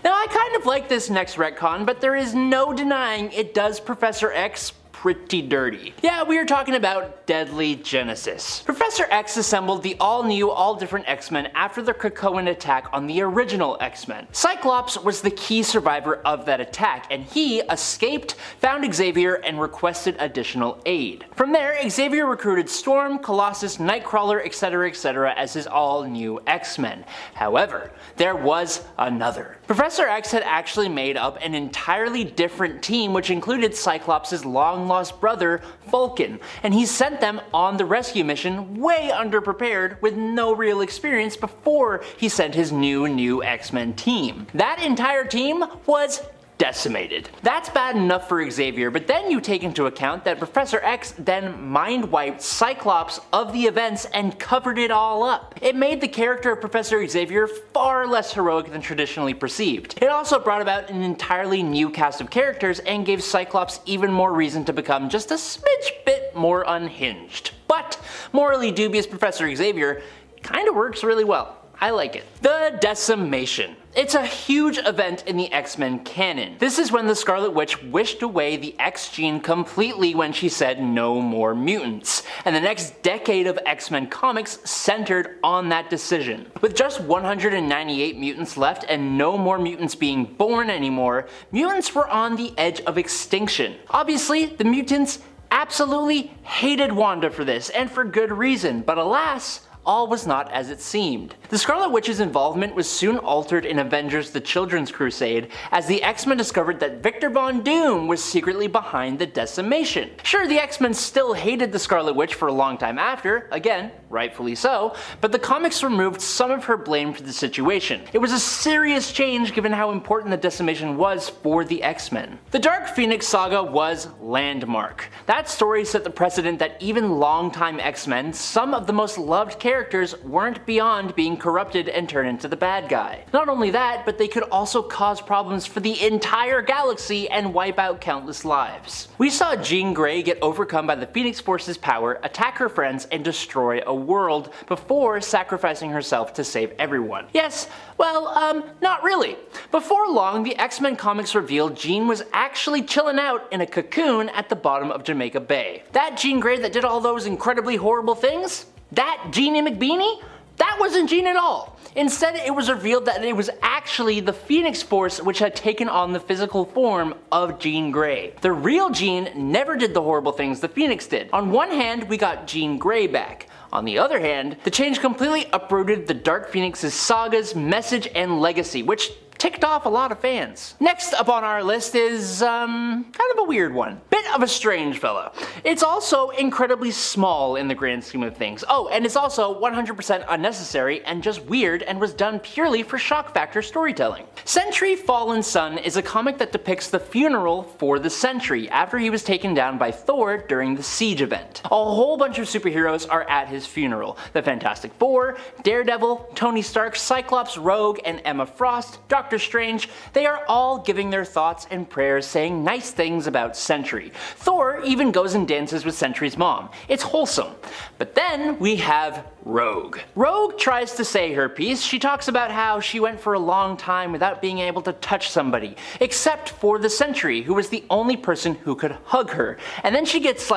Now, I kind of like this next retcon, but there is no denying it does Professor X pretty dirty. Yeah, we are talking about Deadly Genesis. Professor X assembled the all-new, all-different X-Men after the Krakoan attack on the original X-Men. Cyclops was the key survivor of that attack, and he escaped, found Xavier, and requested additional aid. From there, Xavier recruited Storm, Colossus, Nightcrawler, etc. as his all-new X-Men. However, there was another. Professor X had actually made up an entirely different team which included Cyclops' long-lost brother, Vulcan, and he sent them on the rescue mission way underprepared with no real experience before he sent his new X-Men team. That entire team was decimated. That's bad enough for Xavier, but then you take into account that Professor X then mind-wiped Cyclops of the events and covered it all up. It made the character of Professor Xavier far less heroic than traditionally perceived. It also brought about an entirely new cast of characters and gave Cyclops even more reason to become just a smidge bit more unhinged. But morally dubious Professor Xavier kinda works really well. I like it. The Decimation. It's a huge event in the X-Men canon. This is when the Scarlet Witch wished away the X gene completely when she said no more mutants, and the next decade of X-Men comics centered on that decision. With just 198 mutants left and no more mutants being born anymore, mutants were on the edge of extinction. Obviously, the mutants absolutely hated Wanda for this, and for good reason, but alas, all was not as it seemed. The Scarlet Witch's involvement was soon altered in Avengers: The Children's Crusade, as the X-Men discovered that Victor Von Doom was secretly behind the decimation. Sure, the X-Men still hated the Scarlet Witch for a long time after, again, rightfully so, but the comics removed some of her blame for the situation. It was a serious change given how important the decimation was for the X-Men. The Dark Phoenix saga was landmark. That story set the precedent that even longtime X-Men, some of the most loved characters, characters weren't beyond being corrupted and turned into the bad guy. Not only that, but they could also cause problems for the entire galaxy and wipe out countless lives. We saw Jean Grey get overcome by the Phoenix Force's power, attack her friends, and destroy a world before sacrificing herself to save everyone. Yes, well, not really. Before long, the X-Men comics revealed Jean was actually chilling out in a cocoon at the bottom of Jamaica Bay. That Jean Grey that did all those incredibly horrible things? That Jeannie McBeanie? That wasn't Jean at all. Instead, it was revealed that it was actually the Phoenix Force which had taken on the physical form of Jean Grey. The real Jean never did the horrible things the Phoenix did. On one hand, we got Jean Grey back. On the other hand, the change completely uprooted the Dark Phoenix's sagas, message, and legacy, which ticked off a lot of fans. Next up on our list is, kind of a weird one. Bit of a strange fella. It's also incredibly small in the grand scheme of things. Oh, and it's also 100% unnecessary and just weird and was done purely for shock factor storytelling. Sentry Fallen Sun is a comic that depicts the funeral for the Sentry after he was taken down by Thor during the Siege event. A whole bunch of superheroes are at his funeral. The Fantastic Four, Daredevil, Tony Stark, Cyclops, Rogue, and Emma Frost, Doctor Strange, they are all giving their thoughts and prayers saying nice things about Sentry. Thor even goes and dances with Sentry's mom. It's wholesome. But then we have Rogue. Rogue tries to say her piece. She talks about how she went for a long time without being able to touch somebody, except for the Sentry, who was the only person who could hug her. And then she gets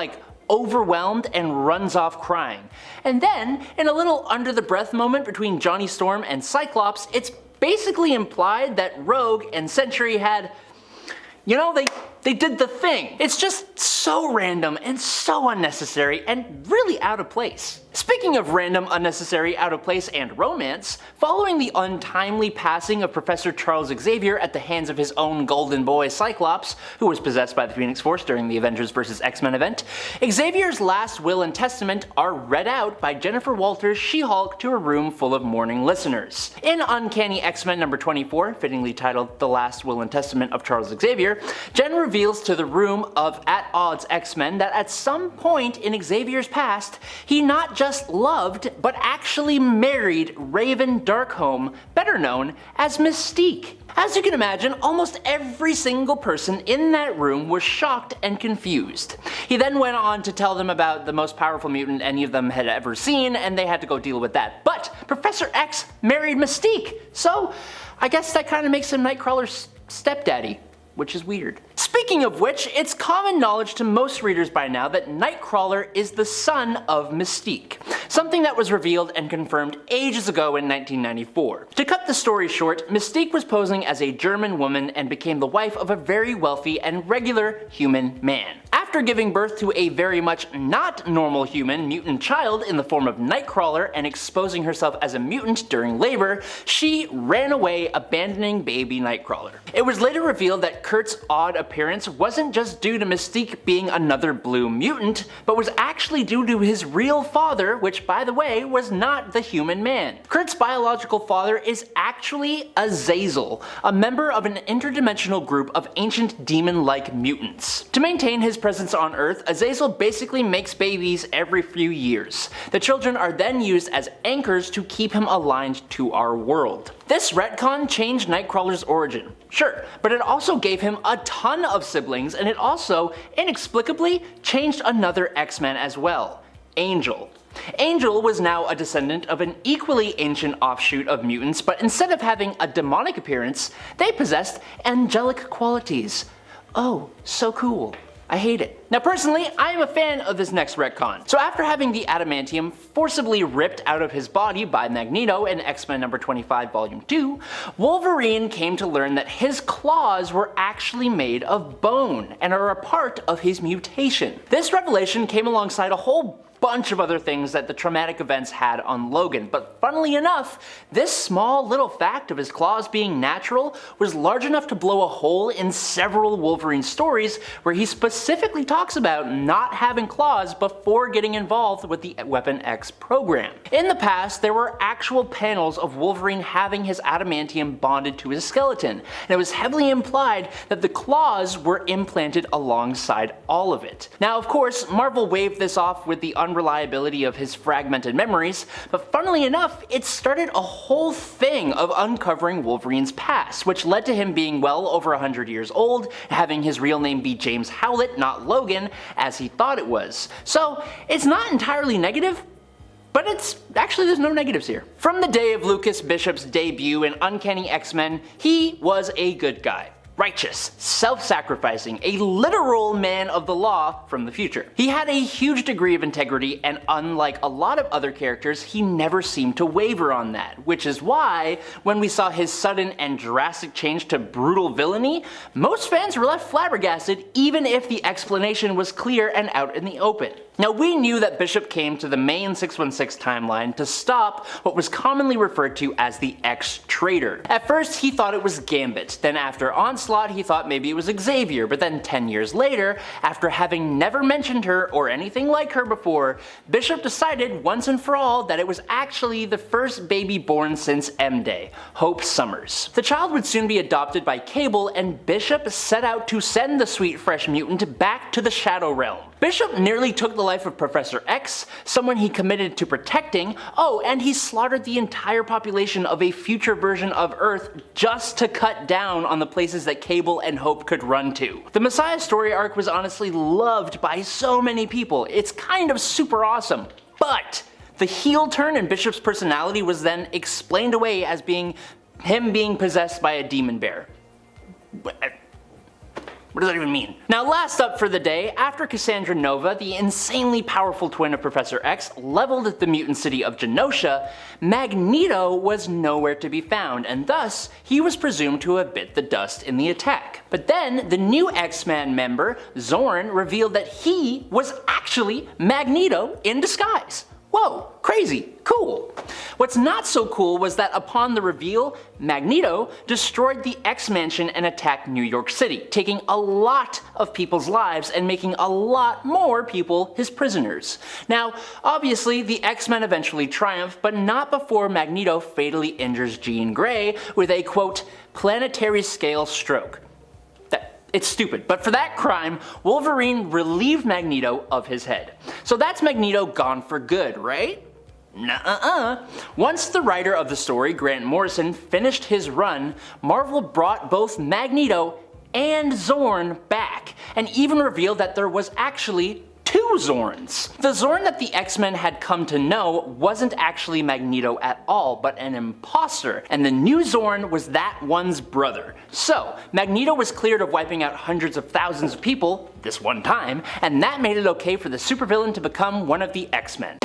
overwhelmed and runs off crying. And then, in a little under the breath moment between Johnny Storm and Cyclops, it's basically implied that Rogue and Sentry had, they did the thing. It's just so random and so unnecessary and really out of place. Speaking of random, unnecessary, out of place, and romance, following the untimely passing of Professor Charles Xavier at the hands of his own golden boy Cyclops, who was possessed by the Phoenix Force during the Avengers vs. X-Men event, Xavier's last will and testament are read out by Jennifer Walters' She-Hulk to a room full of mourning listeners. In Uncanny X-Men number 24, fittingly titled The Last Will and Testament of Charles Xavier, Jen reveals to the room of At Odds X-Men that at some point in Xavier's past, he not just loved, but actually married Raven Darkholme, better known as Mystique. As you can imagine, almost every single person in that room was shocked and confused. He then went on to tell them about the most powerful mutant any of them had ever seen, and they had to go deal with that. But Professor X married Mystique, so I guess that kind of makes him Nightcrawler's stepdaddy, which is weird. Speaking of which, it's common knowledge to most readers by now that Nightcrawler is the son of Mystique, something that was revealed and confirmed ages ago in 1994. To cut the story short, Mystique was posing as a German woman and became the wife of a very wealthy and regular human man. After giving birth to a very much not normal human mutant child in the form of Nightcrawler and exposing herself as a mutant during labor, she ran away, abandoning baby Nightcrawler. It was later revealed that Kurt's odd appearance wasn't just due to Mystique being another blue mutant, but was actually due to his real father, which by the way was not the human man. Kurt's biological father is actually Azazel, a member of an interdimensional group of ancient demon-like mutants. To maintain his presence on Earth, Azazel basically makes babies every few years. The children are then used as anchors to keep him aligned to our world. This retcon changed Nightcrawler's origin, sure, but it also gave him a ton of siblings, and it also, inexplicably, changed another X-Men as well, Angel. Angel was now a descendant of an equally ancient offshoot of mutants, but instead of having a demonic appearance, they possessed angelic qualities. Oh, so cool. I hate it. Now personally, I am a fan of this next retcon. So after having the adamantium forcibly ripped out of his body by Magneto in X-Men number 25 volume 2, Wolverine came to learn that his claws were actually made of bone and are a part of his mutation. This revelation came alongside a whole bunch of other things that the traumatic events had on Logan, but funnily enough, this small little fact of his claws being natural was large enough to blow a hole in several Wolverine stories where he specifically talks talks about not having claws before getting involved with the Weapon X program. In the past, there were actual panels of Wolverine having his adamantium bonded to his skeleton, and it was heavily implied that the claws were implanted alongside all of it. Now, of course, Marvel waved this off with the unreliability of his fragmented memories, but funnily enough, it started a whole thing of uncovering Wolverine's past, which led to him being well over 100 years old, having his real name be James Howlett, not Logan, as he thought it was. So, it's not entirely negative, but there's no negatives here. From the day of Lucas Bishop's debut in Uncanny X-Men, he was a good guy. Righteous, self-sacrificing, a literal man of the law from the future. He had a huge degree of integrity, and unlike a lot of other characters, he never seemed to waver on that, which is why, when we saw his sudden and drastic change to brutal villainy, most fans were left flabbergasted even if the explanation was clear and out in the open. Now, we knew that Bishop came to the main 616 timeline to stop what was commonly referred to as the X-Traitor. At first, he thought it was Gambit, then after Onslaught, he thought maybe it was Xavier, but then 10 years later, after having never mentioned her or anything like her before, Bishop decided once and for all that it was actually the first baby born since M-Day, Hope Summers. The child would soon be adopted by Cable, and Bishop set out to send the sweet fresh mutant back to the Shadow Realm. Bishop nearly took the life of Professor X, someone he committed to protecting. Oh, and he slaughtered the entire population of a future version of Earth just to cut down on the places that Cable and Hope could run to. The Messiah story arc was honestly loved by so many people. It's kind of super awesome. But the heel turn in Bishop's personality was then explained away as being him being possessed by a demon bear. What does that even mean? Now, last up for the day, after Cassandra Nova, the insanely powerful twin of Professor X, leveled the mutant city of Genosha, Magneto was nowhere to be found, and thus, he was presumed to have bit the dust in the attack. But then, the new X-Men member, Zorn, revealed that he was actually Magneto in disguise. Whoa, crazy, cool. What's not so cool was that upon the reveal, Magneto destroyed the X-Mansion and attacked New York City, taking a lot of people's lives and making a lot more people his prisoners. Now, obviously, the X-Men eventually triumph, but not before Magneto fatally injures Jean Grey with a, quote, planetary scale stroke. It's stupid, but for that crime, Wolverine relieved Magneto of his head. So that's Magneto gone for good, right? Nuh-uh-uh. Once the writer of the story, Grant Morrison, finished his run, Marvel brought both Magneto and Zorn back, and even revealed that there was actually two Zorns. The Zorn that the X-Men had come to know wasn't actually Magneto at all, but an imposter, and the new Zorn was that one's brother. So, Magneto was cleared of wiping out hundreds of thousands of people this one time, and that made it okay for the supervillain to become one of the X-Men.